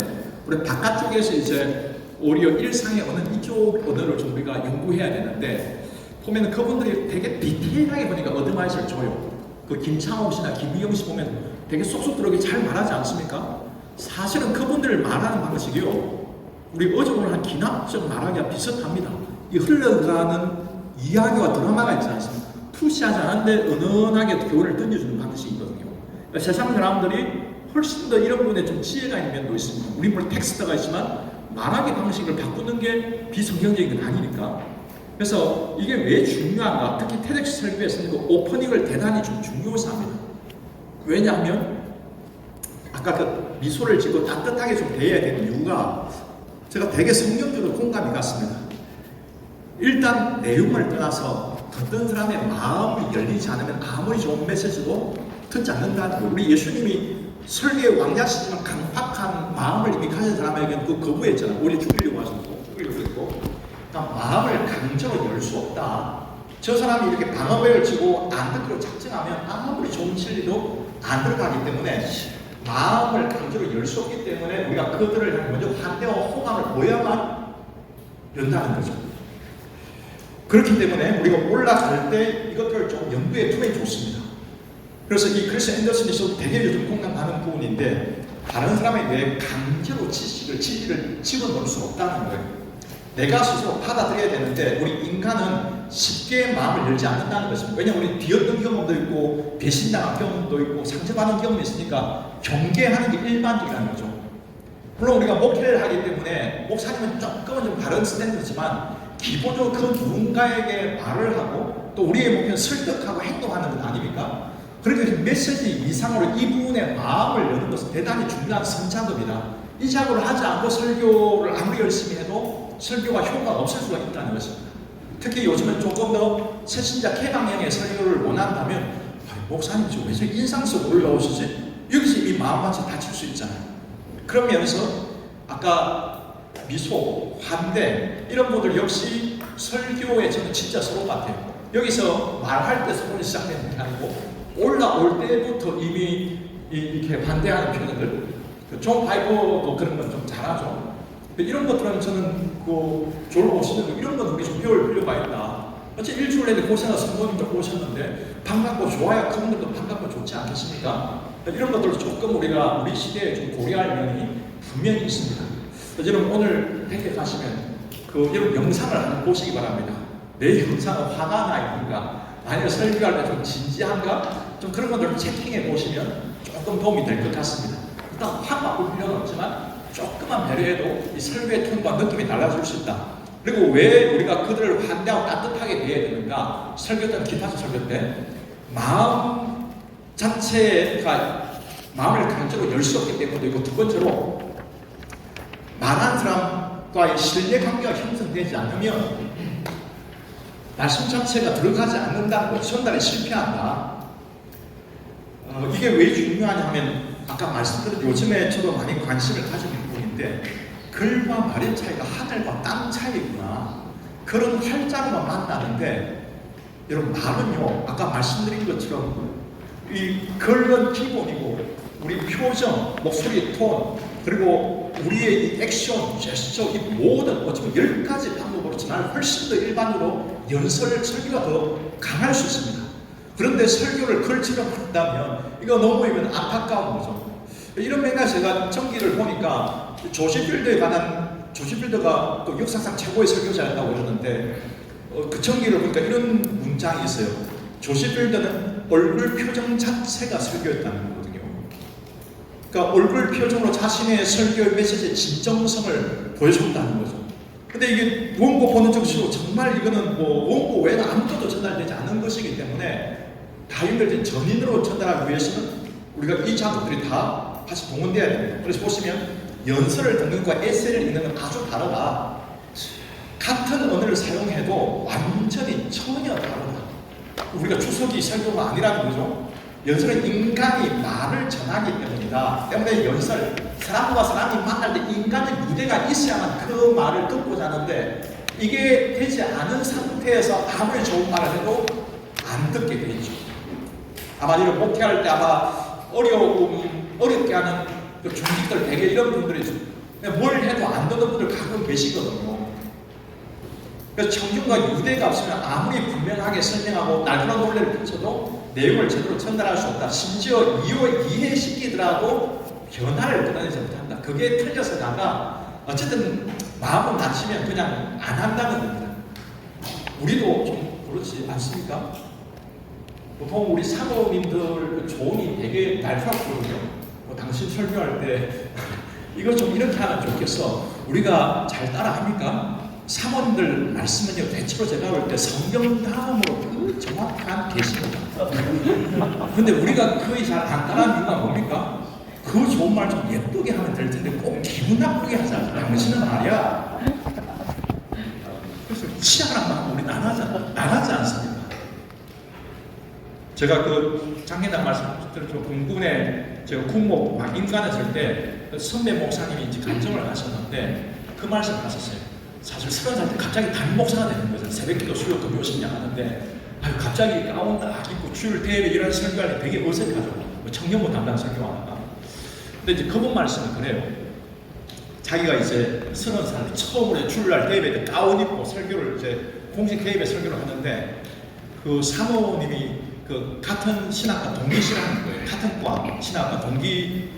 우리 바깥쪽에서 이제 오히려 일상의 언어 이쪽 언어를 좀 우리가 연구해야 되는데 보면 그분들이 되게 디테일하게 보니까 얻어맞을 줘요. 그 김창호 씨나 김희영 씨 보면 되게 쏙쏙 들어오게 잘 말하지 않습니까? 사실은 그분들 말하는 방식이요. 우리 어제 오늘 한 기납적 말하기가 비슷합니다. 이 흘러가는 이야기와 드라마가 있지 않습니까? 푸시하지 않은데 은은하게 교훈을 던져주는 방식이 있거든요. 그러니까 세상 사람들이 훨씬 더 이런 부분에 좀 지혜가 있는 면도 있습니다. 우리 물론 텍스트가 있지만 말하기 방식을 바꾸는 게 비성경적인 건 아니니까. 그래서 이게 왜 중요한가? 특히 테덱스 설교에서는 그 오프닝을 대단히 좀 중요시합니다. 왜냐하면 아까 그 미소를 짓고 따뜻하게 좀 대해야 되는 이유가 제가 되게 성경적으로 공감이 갔습니다. 일단 내용을 떠나서 듣던 사람의 마음이 열리지 않으면 아무리 좋은 메시지도 듣지 않는다는 거예요. 우리 예수님이 설계의 왕자시지만 강팍한 마음을 이미 가진 사람에게는 그 거부했잖아요. 오히려 죽이려고 하셨고 죽이려고 했고 그러니까 마음을 강제로 열 수 없다. 저 사람이 이렇게 방어벽을 치고 안 듣기로 작정하면 아무리 좋은 진리도 안 들어가기 때문에 마음을 강제로 열 수 없기 때문에 우리가 그들을 향해 먼저 환대와 호감을 보여야만 연다는 거죠. 그렇기 때문에 우리가 올라갈 때 이것들을 좀 염두에 두면 좋습니다. 그래서 이 크리스 앤더슨이 되게 요즘 공감하는 부분인데 다른 사람에 대해 강제로 진리를 집어넣을 수 없다는 거예요. 내가 스스로 받아들여야 되는데 우리 인간은 쉽게 마음을 열지 않는다는 것입니다. 왜냐하면 우리 뒤엎는 경험도 있고 배신당한 경험도 있고 상처받는 경험이 있으니까 경계하는 게 일반적이라는 거죠. 물론 우리가 목회를 하기 때문에 목사님은 조금은 좀 다른 스탠드지만 기본적으로 그 누군가에게 말을 하고 또 우리의 목표는 설득하고 행동하는 것 아닙니까? 그러니까 메시지 이상으로 이분의 마음을 여는 것은 대단히 중요한 선작업이다. 이 작업을 하지 않고 설교를 아무리 열심히 해도 설교가 효과가 없을 수가 있다는 것입니다. 특히 요즘은 조금 더 새신자 개방형의 설교를 원한다면 목사님 지금 왜 저렇게 인상 쓰고 올라오시지? 여기서 이 마음같이 다칠 수 있잖아요. 그러면서 아까 미소, 환대 이런 분들 역시 설교에 저는 진짜 서로 같아요. 여기서 말할 때 서로 시작되는 게 아니고 올라올 때부터 이미 이렇게 반대하는 표현들 존 파이퍼도 그런 건 좀 잘하죠. 이런 것들은 저는 졸 오시는 이런 건 우리 좀 배울 필요가 있다. 어째 일주일 내내 고생한 성도님도 오셨는데 반갑고 좋아야 그분들도 반갑고 좋지 않겠습니까? 이런 것들을 조금 우리가 우리 시대에 좀 고려할 면이 분명히 있습니다. 여러분 오늘 획득하시면 여러분 영상을 한번 보시기 바랍니다. 내 영상은 화가 나 있는가? 아니면 설교할 때 좀 진지한가? 좀 그런 것들을 체킹해 보시면 조금 도움이 될 것 같습니다. 일단 확 바꿀 필요는 없지만 조금만 배려해도 이 설교의 톤과 느낌이 달라질 수 있다. 그리고 왜 우리가 그들을 환대하고 따뜻하게 대해야 되는가? 설교 때는 기타서 설교 때 마음 자체가 마음을 강제로 열 수 없기 때문에 있고, 두 번째로 말하는 사람과의 신뢰 관계가 형성되지 않으면 말씀 자체가 들어가지 않는다는 것, 전달에 실패한다. 이게 왜 중요하냐면 아까 말씀드린 요즘에 저도 많이 관심을 가지고 있는 부분인데 글과 말의 차이가 하늘과 땅 차이구나. 그런 활자로만 만나는데 여러분 말은요 아까 말씀드린 것처럼 이 글은 기본이고 우리 표정, 목소리 톤 그리고 우리의 이 액션, 제스처 이 모든 어쩌면 10가지 방법으로 정말 훨씬 더 일반으로 연설 설교가 더 강할 수 있습니다. 그런데 설교를 글처럼 한다면 이거 너무 이건 안타까운 거죠. 이런 맥락에서 제가 전기를 보니까 조시필드에 관한 조시필드가 또 역사상 최고의 설교자였다고 그러는데 그 전기를 보니까 이런 문장이 있어요. 조시필드는 얼굴 표정 자체가 설교였다는 거거든요. 그러니까 얼굴 표정으로 자신의 설교의 메시지의 진정성을 보여줬다는 거죠. 근데 이게 원고 보는 정식으로 정말 이거는 뭐 원고 외에는 아무것도 전달되지 않은 것이기 때문에 다인들 전인으로 전달하기 위해서는 우리가 이 작업들이 다 같이 동원돼야 됩니다. 그래서 보시면 연설을 듣는 것과 에세이를 읽는 건 아주 다르다. 같은 언어를 사용해도 완전히 전혀 다르다. 우리가 주석이 설교가 아니라는 거죠. 연설은 인간이 말을 전하기 때문이다. 때문에 연설, 사람과 사람이 만날 때 인간의 무대가 있어야만 그 말을 듣고자 하는데 이게 되지 않은 상태에서 아무리 좋은 말을 해도 안 듣게 되죠. 아마 이런 목회할 때 아마 어렵게 하는 그 중직들 되게 이런 분들이 뭘 해도 안 듣는 분들 가끔 계시거든요. 그래서 청중과 유대가 없으면 아무리 분명하게 설명하고 날카로운 논리를 펼쳐도 내용을 제대로 전달할 수 없다. 심지어 이해시키더라도 변화를 끊어내지 못한다. 그게 틀려서다가 어쨌든 마음은 다치면 그냥 안 한다는 겁니다. 우리도 좀 그렇지 않습니까? 보통 우리 사모님들 조언이 되게 날카롭거든요. 당신 설교할 때 이거 좀 이렇게 하면 좋겠어. 우리가 잘 따라합니까? 사모님들 말씀은요 대체로 제가 볼 때 성경 다음으로 그 정확한 계시입니다. 근데 우리가 거의 잘 안 따라하는 이유가 뭡니까? 그 좋은 말 좀 예쁘게 하면 될 텐데 꼭 기분 나쁘게 하자. 당신은 말이야. 그래서 치아랑 마음 우리 나가지 않습니까? 제가 그 장례당 말씀드렸죠. 공군에 제가 군목 막 임관했을 때 선배 목사님이 이제 간증을 하셨는데 그 말씀을 하셨어요. 사실 30살 때 갑자기 담임 목사가 되는 거죠. 새벽기도 수요 금요 신장 하는데 갑자기 가운 딱 입고 주일 대회 이런 설교할 때 되게 어색하죠. 청년부 담당 설교하다가. 근데 이제 그분 말씀은 그래요. 자기가 이제 30살 때 처음으로 주일날 대회 때 가운 입고 설교를 이제 공식 대회 설교를 하는데 그 사모님이 그 같은 신학과 동기시라는 거예요. 같은 과 신학과 동기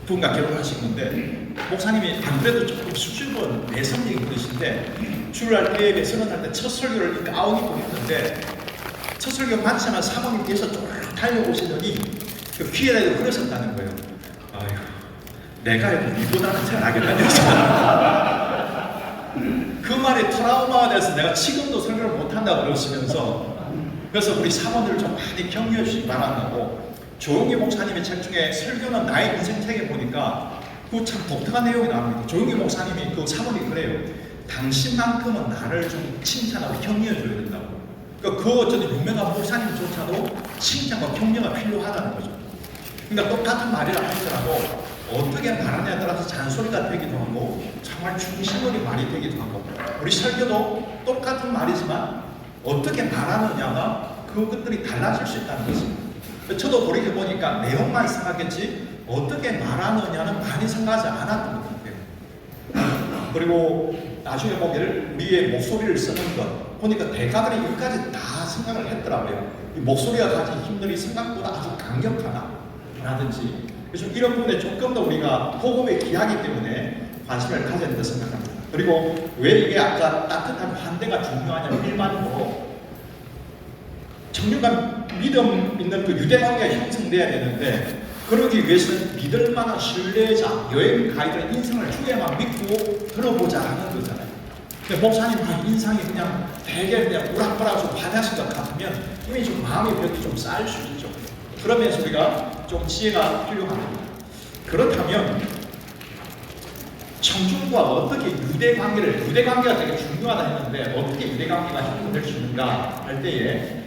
분과 결혼하시는데 목사님이 안 그래도 조금 수줍은 내성적인 분이신데 주일날 예배 선언할 때 첫 설교를 가운 입고 했는데 첫 설교 마치면 사모님께서 쭉 달려오시더니 그 귀에다 그러셨다는 거예요. 아휴, 내가 이보다는 잘하게 다녔어. 그 말이 트라우마가 돼서 내가 지금도 설교를 못한다고 그러시면서 그래서 우리 사모님을 좀 많이 격려해 주시기 바란다고. 조용기 목사님의 책 중에 설교는 나의 인생 책에 보니까 그 참 독특한 내용이 나옵니다. 조용기 목사님이 그 사모님 그래요. 당신만큼은 나를 좀 칭찬하고 격려해 줘야 된다고. 그러니까 그 어쨌든 유명한 목사님조차도 칭찬과 격려가 필요하다는 거죠. 그러니까 똑같은 말이라 하더라도 어떻게 말하냐에 따라서 잔소리가 되기도 하고 정말 중심으로 말이 되기도 하고 우리 설교도 똑같은 말이지만 어떻게 말하느냐가 그것들이 달라질 수 있다는 것입니다. 저도 돌이켜보니까 내용만 생각했지 어떻게 말하느냐는 많이 생각하지 않았던 것 같아요. 그리고 나중에 보면 우리의 목소리를 쓰는 것 보니까 대가들이 여기까지 다 생각을 했더라고요. 이 목소리가 가진 힘들이 생각보다 아주 강력하다 라든지 그래서 이런 부분에 조금 더 우리가 복음에 귀하기 때문에 관심을 가져야 된다고 생각합니다. 그리고 왜 이게 아까 따뜻한 환대가 중요하냐면 일반적으로 청년과 믿음 있는 그 유대 관계가 형성돼야 되는데 그러기 위해서는 믿을 만한 신뢰자, 여행 가이드의 인상을 주야만 믿고 들어보자 하는 거잖아요. 근데 목사님 인상이 그냥 되게 그냥 우락부락 좀 화려하신 것 같으면 이미 좀 마음의 벽이 좀 쌓일 수 있죠. 그러면서 우리가 좀 지혜가 필요합니다. 그렇다면 청중과 어떻게 유대관계가 되게 중요하다 했는데 어떻게 유대관계가 형성될 수 있는가 할 때에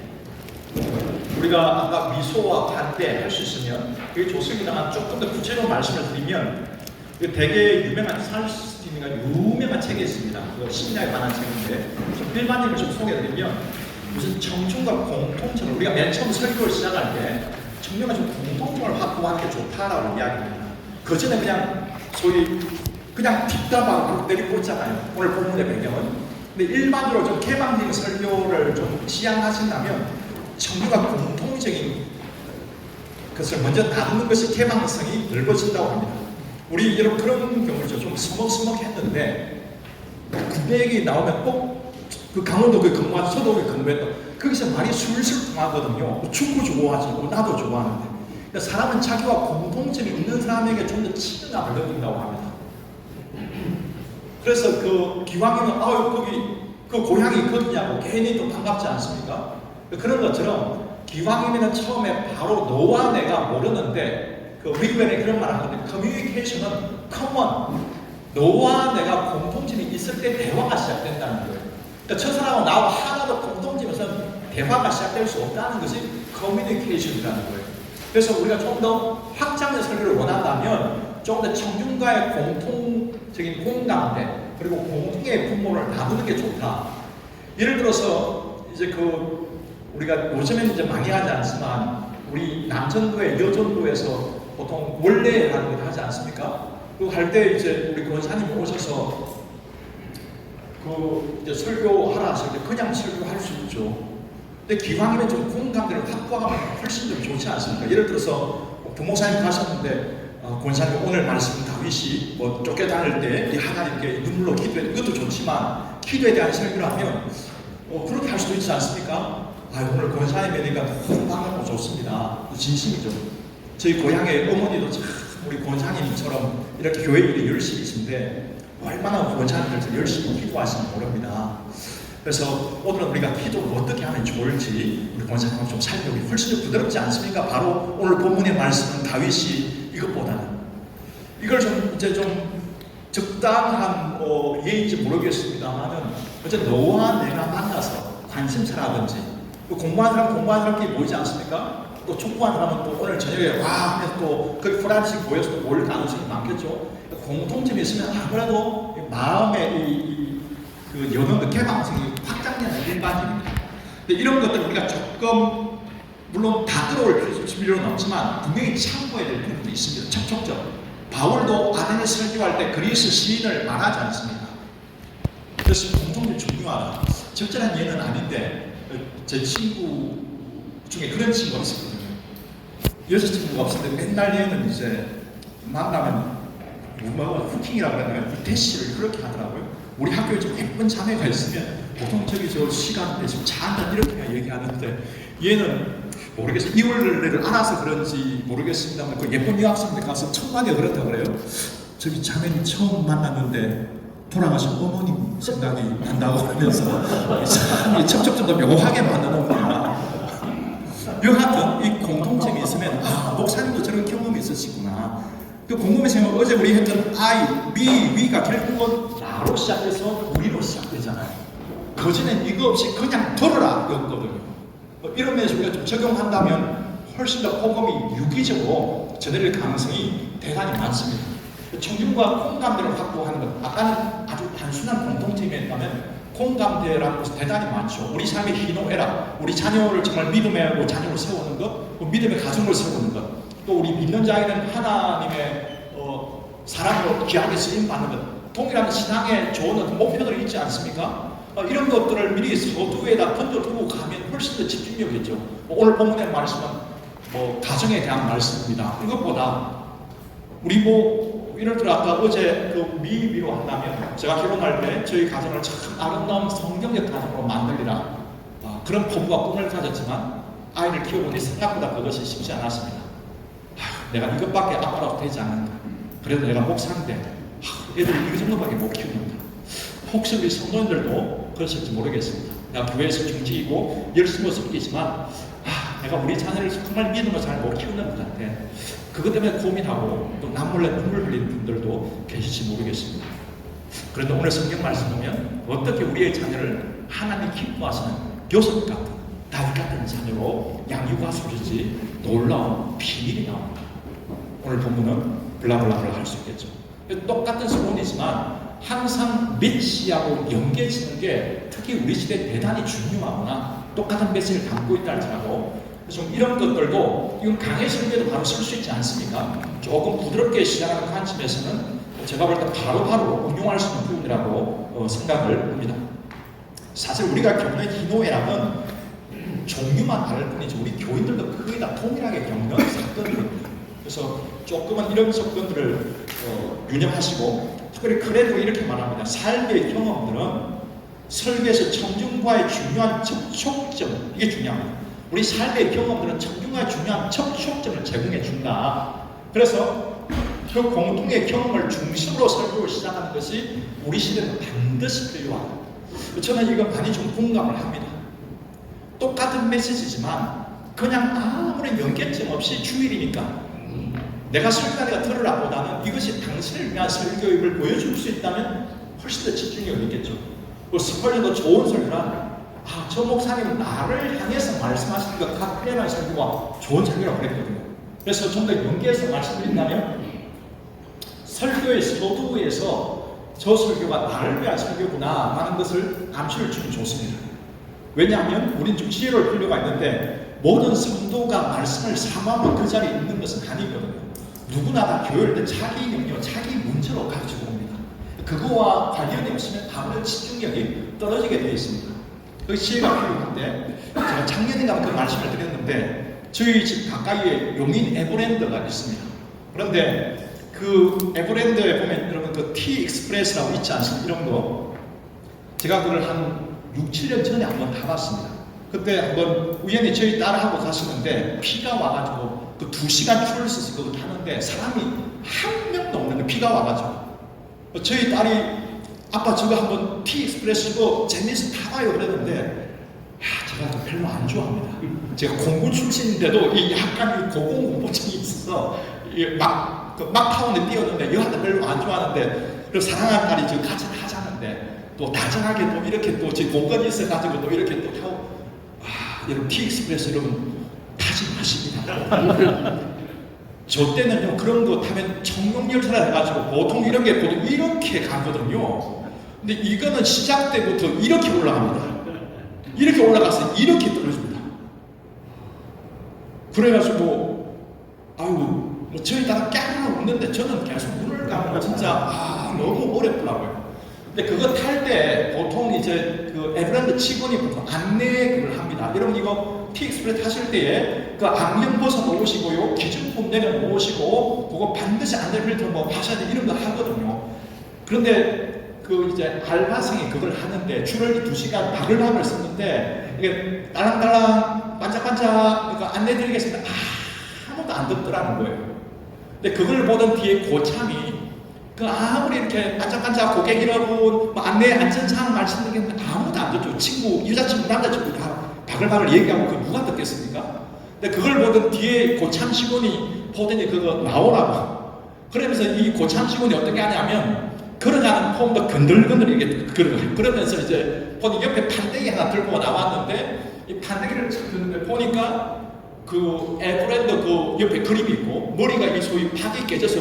우리가 아까 미소와 반대 할 수 있으면 그게 좋습니다만 조금 더 구체적으로 말씀을 드리면 되게 유명한 찰스 스티미가 유명한 책이 있습니다. 그 심리학에 관한 책인데 좀 일반인을 좀 소개해드리면 무슨 청중과 공통점을 우리가 맨 처음 설교를 시작할 때 청중과 좀 공통점을 확보하는 게 좋다라고 이야기합니다. 그 전에 그냥 소위 그냥 뒷담화로 내리꽂잖아요. 오늘 본문의 배경은. 근데 일반적으로 좀 개방적인 설교를 좀 지향하신다면 청중과 공통적인 것을 먼저 다루는 것이 개방성이 넓어진다고 합니다. 우리 여러분 그런 경우죠. 좀 서먹서먹했는데 구백이 나오면 꼭 그 강원도 그 근무한 서도에 근무했던 거기서 말이 술술 통하거든요. 축구 좋아하지, 나도 좋아하는데. 그러니까 사람은 자기와 공통점이 있는 사람에게 좀 더 친근함을 느낀다고 합니다. 그래서 그 기왕이면 거기 그 고향이 거기냐고 괜히 또 반갑지 않습니까? 그런 것처럼 기왕이면 처음에 바로 너와 내가 모르는데 그 미국에는 그런 말을 하거든요. 커뮤니케이션은 커먼 너와 내가 공통점이 있을 때 대화가 시작된다는 거예요. 그러니까 저 사람하고 나하고 하나도 공통점이 없으면 대화가 시작될 수 없다는 것이 커뮤니케이션이라는 거예요. 그래서 우리가 좀 더 확장된 설교를 원한다면 좀 더 청중과의 공통적인 공감대 그리고 공통의 부모를 나누는 게 좋다. 예를 들어서 이제 우리가 요즘에는 이제 많이 하지 않지만 우리 남전도에 여전도에서 보통 원래라는 걸 하지 않습니까? 그거 할 때 이제 우리 권사님 오셔서 이제 설교하라 하실 때 그냥 설교할 수 있죠. 근데 기왕이면 좀 공감대를 확보하면 훨씬 좀 좋지 않습니까? 예를 들어서 부목사님 가셨는데 권사님 오늘 말씀 다윗이 뭐 쫓겨다닐 때 하나님께 눈물로 기도해 그것도 좋지만 기도에 대한 설교를 하면 그렇게 할 수도 있지 않습니까? 오늘 권사님이니까 너무 반갑고 좋습니다. 진심이죠. 저희 고향의 어머니도 참 우리 권사님처럼 이렇게 교회 일에 열심히 있는데 얼마나 권사님들 열심히 기도하시는지 모릅니다. 그래서 오늘은 우리가 기도를 어떻게 하면 좋을지 우리 권사님과 좀 살펴보기 훨씬 더 부드럽지 않습니까? 바로 오늘 본문의 말씀은 다윗이 이것보다는 이걸 좀 이제 좀 적당한 예인지 모르겠습니다만은 어제 너와 내가 만나서 관심사라든지 공부하는 사람끼리 모이지 않습니까? 또 축구하는 사람은 또 오늘 저녁에 와 하면서 또 거기 프란식 모여서 또 모일 가능성이 많겠죠. 공통점이 있으면 아무래도 마음의 그 여는 그 개방성이 확장되는 일반적입니다. 근데 이런 것들은 우리가 조금 물론 다 들어올 필요는 없지만 분명히 참고해야 될 부분도 있습니다. 척척적. 바울도 아덴에 설교할 때 그리스 시인을 말하지 않습니까? 그래서 공통점이 중요하다. 적절한 예는 아닌데 제 친구 중에 그런 친구가 있었거든요. 여자친구가 없었는데 맨날 얘는 이제 만나면 후킹이라고 그러나요? 대시를 그렇게 하더라고요. 우리 학교에 좀 예쁜 자매가 있으면 보통 저기 저 시간 내서 차 한잔 이렇게 얘기하는데 얘는 모르겠어요. 이월을 알아서 그런지 모르겠습니다만 그 예쁜 여학생들 가서 첫마디가 그렇다 그래요. 저기 자매님 처음 만났는데 돌아가신 어머님 생각이 난다고 하면서 참 척척 좀 묘하게 만나는 거야. 여하튼 이 공통점이 있으면 목사님도 저런 경험이 있으시구나. 그 궁금해서 어제 우리 했던 I, me, we가 결국은 나로 시작해서 우리로 시작되잖아요. 그전엔 이거 없이 그냥 들어라 였거든요. 이런 면에서 우리가 좀 적용한다면 훨씬 더 복음이 유기적으로 전해질 가능성이 대단히 많습니다. 청중과 공감대를 확보하는 것, 아까는 아주 단순한 공통점이었다면 공감대라는 것이 대단히 많죠. 우리 삶의 희노애락, 우리 자녀를 정말 믿음의 자녀로 세우는 것, 믿음의 가정을 세우는 것, 또 우리 믿는 자에게는 하나님의 사랑으로 귀하게 쓰임받는 것, 동일한 신앙의 좋은 목표들이 있지 않습니까? 이런 것들을 미리 서두에다 던져두고 가면 훨씬 더 집중력이 있죠. 오늘 본문의 말씀은 가정에 대한 말씀입니다. 이것보다 우리 예를 들어 아까 어제 그 미비로 한다면 제가 결혼할 때 저희 가정을 참 아름다운 성경적 가정으로 만들리라 그런 포부가 꿈을 가졌지만 아이를 키워보니 생각보다 그것이 쉽지 않았습니다. 내가 이것밖에 아빠라고 되지 않는다. 그래도 내가 목사인데 애들 이 정도밖에 못 키우는다. 혹시 우리 성도님들도 그러실지 모르겠습니다. 내가 교회에서 중직이고 열심히 섬기지만 내가 우리 자녀를 정말 믿음으로 잘 못 키우는 것 같아. 그것 때문에 고민하고 또 남몰래 눈물 흘리는 분들도 계실지 모르겠습니다. 그런데 오늘 성경 말씀 보면 어떻게 우리의 자녀를 하나님 기뻐하시는 요셉 같은 다윗 같은 자녀로 양육하실지 놀라운 비밀이 나옵니다. 오늘 본문은 블라블라블라 할 수 있겠죠. 똑같은 서론이지만 항상 메시하고 연계지는 게 특히 우리 시대에 대단히 중요하구나. 똑같은 메시지를 담고 있다 할지라도 좀 이런 것들도 이건 강해지는데도 바로 쓸 수 있지 않습니까? 조금 부드럽게 시작하는 관점에서는 제가 볼 때 바로바로 응용할 수 있는 부분이라고 생각을 합니다. 사실 우리가 겪는 희노애락은 종류만 다를 뿐이지 우리 교인들도 거의 다 동일하게 겪는 사건입니다. 그래서 조금은 이런 접근들을 유념하시고 특별히 크레도 이렇게 말합니다. 삶의 경험들은 설교에서 청중과의 중요한 접촉점, 이게 중요합니다. 우리 삶의 경험들은 청중과의 중요한 접촉점을 제공해 준다. 그래서 그 공통의 경험을 중심으로 설교를 시작하는 것이 우리 시대는 반드시 필요하다. 저는 이거 많이 좀 공감을 합니다. 똑같은 메시지지만 그냥 아무런 연계점 없이 주일이니까 내가 설교하니까 들으라 보다는 이것이 당신을 위한 설교임을 보여줄 수 있다면 훨씬 더 집중력이 있겠죠. 스펄전도 좋은 설교란 저 목사님은 나를 향해서 말씀하시는 것 카페라는 설교가 좋은 설교라고 그랬거든요. 그래서 좀 더 연계해서 말씀드린다면 설교의 서두에서 저 설교가 나를 위한 설교구나 하는 것을 감시를 주면 좋습니다. 왜냐하면 우린 좀 지혜로울 필요가 있는데 모든 성도가 말씀을 사모하면 그 자리에 있는 것은 아니거든요. 누구나 다 교회를 때 자기 영역, 자기 문제로 가지고 옵니다. 그거와 관련이 없으면 아무런 집중력이 떨어지게 되어 있습니다. 그 지혜가 필요한데 제가 작년인가 그 말씀을 드렸는데 저희 집 가까이에 용인 에버랜드가 있습니다. 그런데 그 에버랜드에 보면 여러분 그 티 익스프레스라고 있지 않습니까? 이런 거 제가 그걸 한 6, 7년 전에 한번 타봤습니다. 그때 한번 우연히 저희 딸하고 갔었는데 비가 와가지고 그 2시간 줄을 서서 그거 타는데 사람이 한 명도 없는데 비가 와가지고 저희 딸이 아빠 저거 한번 티 익스프레스고 재미있어 타봐요 그랬는데 제가 별로 안 좋아합니다. 제가 공군 출신인데도 약간 고공공포증이 있어서 막 타는데 뛰었는데 여하튼 별로 안 좋아하는데 그리고 사랑하는 딸이 지금 같이 타자는데 또 다정하게 또 이렇게 또 제 공간이 있어가지고 또 이렇게 또 타고 여러분 티 익스프레스 여러분 타지 마십니다. 저 때는요 그런 거 타면 청룡열차라 해가지고 보통 이런 게 보통 이렇게 가거든요. 근데 이거는 시작 때부터 이렇게 올라갑니다. 이렇게 올라가서 이렇게 떨어집니다. 그래가지고 저희 다가 깨르르 웃는데 저는 계속 눈을 감고 진짜 너무 어렵더라고요. 근데 그거 탈 때 보통 이제 그 에버랜드 직원이 보통 안내 그걸 합니다. 여러분 이거 티 익스프레스 타실 때에 그 안경 벗어 놓으시고요, 기준품 내려 놓으시고, 그거 반드시 안내 필터 뭐 하셔야 돼 이런 거 하거든요. 그런데 그 이제 알바생이 그걸 하는데 줄을 2시간 바글바글 썼는데 이게 딸랑딸랑 반짝반짝 그러니까 안내 드리겠습니다. 아무도 안 듣더라는 거예요. 근데 그걸 보던 뒤에 고참이 아무리 이렇게 반짝반짝 고객이라고 안내 안전사항 말씀드리는데 아무도 안 듣죠. 친구, 여자친구, 남자친구 다 바글바글 얘기하고 그 누가 듣겠습니까? 근데 그걸 보던 뒤에 고참 직원이 보더니 그거 나오라고. 그러면서 이 고참 직원이 어떻게 하냐면 걸어가는 폼도 건들건들 이렇게 그러면서 이제 보니 옆에 판때기 하나 들고 나왔는데 이 판때기를 드는데 보니까 그 에버랜드 그 옆에 그림이 있고 머리가 이 소위 박이 깨져서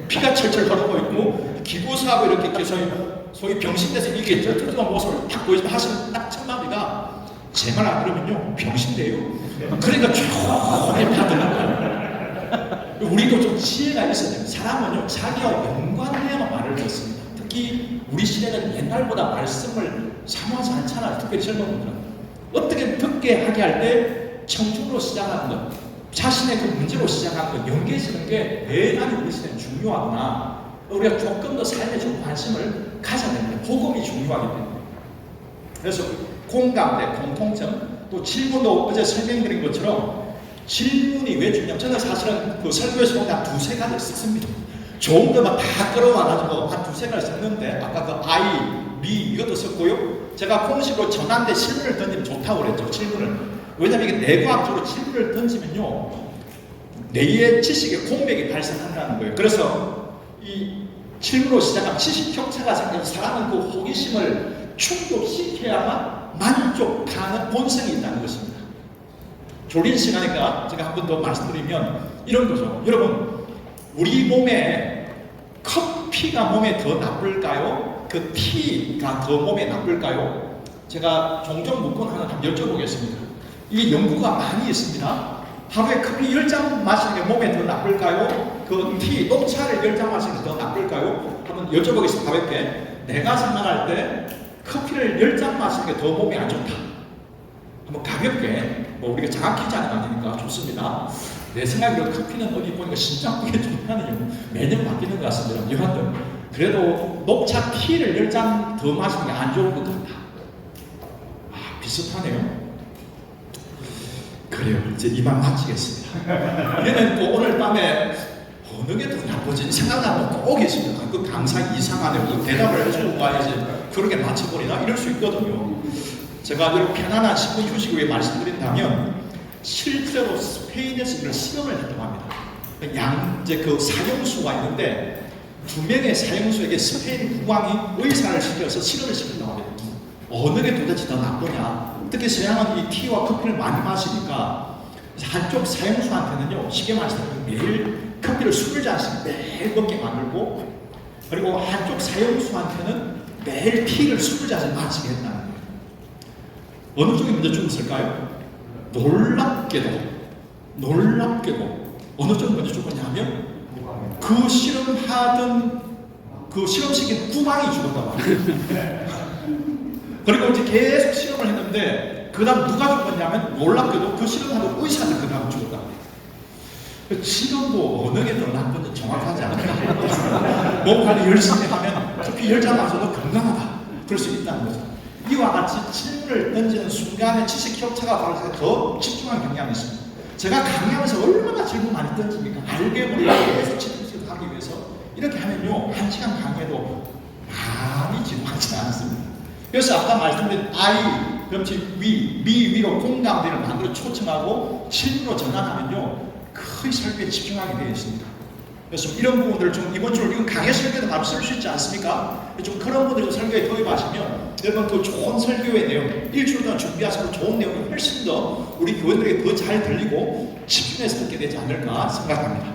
피가 철철 흐르고 있고 기부사하고 이렇게 소위 병신돼서 이게 뚫뚫한 모습을 딱 보이지만 하시는 딱 첫 마디가 제 말 안 들으면요 병신돼요. 그러니까 조용히 하더라고요. 우리도 좀 지혜가 있어야 돼요. 사람은요 자기와 연관되어만 말을 듣습니다. 특히 우리 시대는 옛날보다 말씀을 사모하지 않잖아요. 특별히 젊은 분들은 어떻게 듣게 하게 할 때 청중으로 시작하는 것, 자신의 그 문제로 시작하는 것, 연계해지는 게 대단히 우리 시대는 중요하구나. 우리가 조금 더 삶에 좀 관심을 가져야 됩니다. 복음이 중요하기 때문에. 그래서 공감대, 공통점, 또 질문도 어제 설명드린 것처럼 질문이 왜 중요하냐면 저는 사실은 그 설교에서 보면 한 두세 가지 썼습니다. 좋은 것만 다 끌어와가지고 한 두세 가지 썼는데 아까 그 I, me 이것도 썼고요. 제가 공식으로 전한대 질문을 던지면 좋다고 그랬죠. 질문을. 왜냐하면 이게 내과학적으로 질문을 던지면요 내의 지식의 공백이 발생한다는 거예요. 그래서 이 질문으로 시작한 지식 격차가 생겨서 사람은 그 호기심을 충족시켜야만 만족하는 본성이 있다는 것입니다. 졸린 시간이니까 제가 한 번 더 말씀드리면 이런 거죠. 여러분, 우리 몸에 커피가 몸에 더 나쁠까요? 그 티가 더 몸에 나쁠까요? 제가 종종 묻곤 하는 한번 여쭤보겠습니다. 이 연구가 많이 있습니다. 하루에 커피 10잔 마시는 게 몸에 더 나쁠까요? 그 티, 녹차를 10잔 마시는 게 더 나쁠까요? 한번 여쭤보겠습니다. 가볍게. 내가 생각할 때 커피를 10잔 마시는 게 더 몸에 안 좋다. 한번 가볍게, 뭐 우리가 자각키지 않으면 안 되니까 좋습니다. 내 생각으로 커피는 어디 보니까 신장국에 좋다는 매년 바뀌는 것 같습니다. 여하튼 그래도 녹차 티를 10잔 더 마시는 게 안 좋은 것 같다. 아, 비슷하네요. 그래요. 이제 이만 마치겠습니다. 얘는 또 오늘 밤에 어느 게 더 나쁘지 생각나면 꼭 있습니다. 그 강사 이상하네. 그 대답을 해주고 와야지. 그렇게 맞춰버리나? 이럴 수 있거든요. 제가 이렇게 편안한 10분 휴식 후에 말씀드린다면 실제로 스페인에서 이런 실험을 했다고 합니다. 이제 그 사형수가 있는데 2명의 사형수에게 스페인 국왕이 의사를 시켜서 실험을 시킨다고 합니다. 어느 게 도대체 더 나쁘냐? 특히 서양은 이 티와 커피를 많이 마시니까 한쪽 사형수한테는요 쉽게 말해서 매일 커피를 20잔씩 매일 먹게 만들고 그리고 한쪽 사형수한테는 매일 티를 20잔씩 마시게 했다는 거예요. 어느 쪽이 먼저 죽었을까요? 놀랍게도 어느 쪽이 먼저 죽었냐면 그 실험하던 그 실험시킨 국왕이 죽었다고 합니다. 그리고 이제 계속 실험을 했는데 그 다음 누가 죽었냐면 놀랍게도 그 실험하던 의사들 그 다음 죽었다. 실험도 어느 게 더 나쁜지 정확하지 않다. 몸 관리 열심히 하면 커피 10잔 마셔도 건강하다. 그럴 수 있다는 거죠. 이와 같이 질문을 던지는 순간에 지식 격차가 벌어져서 더 집중한 경향이 있습니다. 제가 강의하면서 얼마나 질문 많이 던집니까? 알게 모르게 계속 집중하기 위해서 이렇게 하면요 1시간 강의도 많이 질문하지 않습니다. 그래서 아까 말씀드린 I, 그렇지 we, me, we로 공감대를 만들어 초청하고 질문으로 전환하면요 거의 설교에 집중하게 되어 있습니다. 그래서 이런 부분들을 좀 이번 주로 이건 강의 설교도 바로 쓸 수 있지 않습니까? 좀 그런 분들을 좀 설교에 도입하시면 여러분 그 좋은 설교의 내용, 일주일 동안 준비하셔서 좋은 내용이 훨씬 더 우리 교회들에게 더 잘 들리고 집중해서 듣게 되지 않을까 생각합니다.